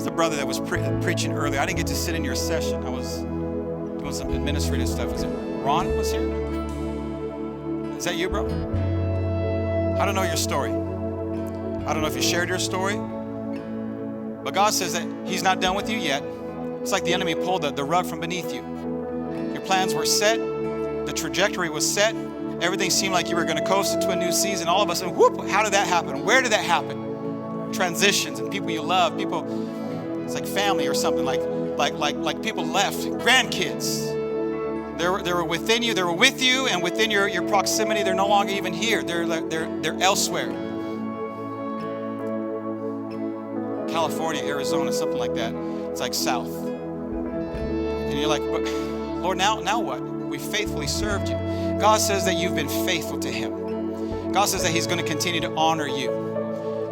Where's the brother that was preaching earlier? I didn't get to sit in your session. I was doing some administrative stuff. Was it Ron was here? Is that you, bro? I don't know your story. I don't know if you shared your story. But God says that he's not done with you yet. It's like the enemy pulled the rug from beneath you. Your plans were set. The trajectory was set. Everything seemed like you were going to coast into a new season. All of a sudden, whoop, how did that happen? Where did that happen? Transitions and people you love, people, it's like family or something, like people left, grandkids. They were within you, they were with you, and within your proximity, they're no longer even here. They're elsewhere. California, Arizona, something like that. It's like south. And you're like, but Lord, now what? We faithfully served you. God says that you've been faithful to him. God says that he's going to continue to honor you.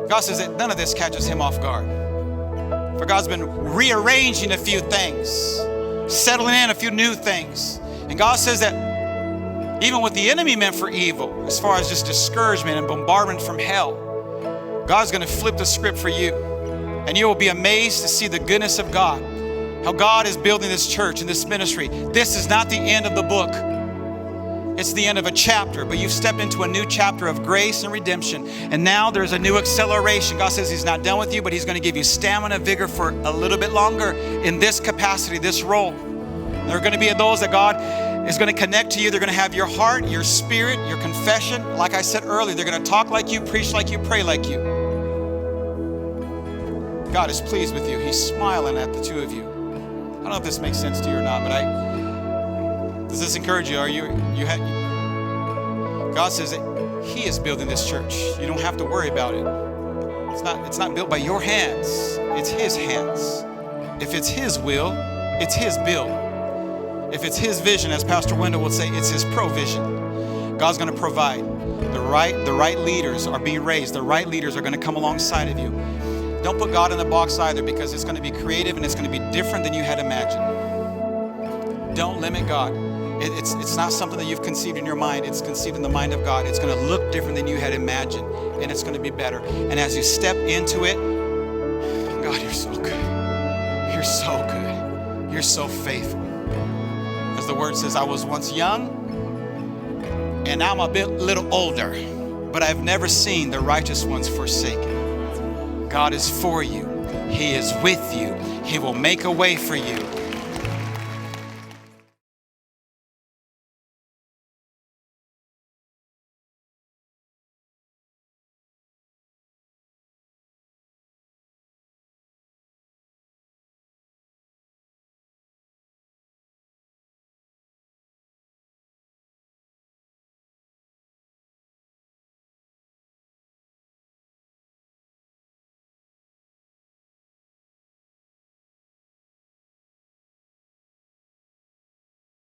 God says that none of this catches him off guard. For God's been rearranging a few things, settling in a few new things. And God says that even what the enemy meant for evil, as far as just discouragement and bombardment from hell, God's going to flip the script for you. And you will be amazed to see the goodness of God, how God is building this church and this ministry. This is not the end of the book. It's the end of a chapter, but you've stepped into a new chapter of grace and redemption. And now there's a new acceleration. God says he's not done with you, but he's going to give you stamina, vigor for a little bit longer in this capacity, this role. There are going to be those that God is going to connect to you. They're going to have your heart, your spirit, your confession. Like I said earlier, they're going to talk like you, preach like you, pray like you. God is pleased with you. He's smiling at the two of you. I don't know if this makes sense to you or not, but does this encourage you? God says that he is building this church. You don't have to worry about it. It's not built by your hands. It's his hands. If it's his will, it's his build. If it's his vision, as Pastor Wendell would say, it's his provision. God's going to provide. The right leaders are being raised. The right leaders are going to come alongside of you. Don't put God in the box either, because it's going to be creative and it's going to be different than you had imagined. Don't limit God. It's not something that you've conceived in your mind. It's conceived in the mind of God. It's going to look different than you had imagined, and it's going to be better. And as you step into it, God, you're so good. You're so good. You're so faithful. As the word says, I was once young, and now I'm a little older, but I've never seen the righteous ones forsaken. God is for you. He is with you. He will make a way for you.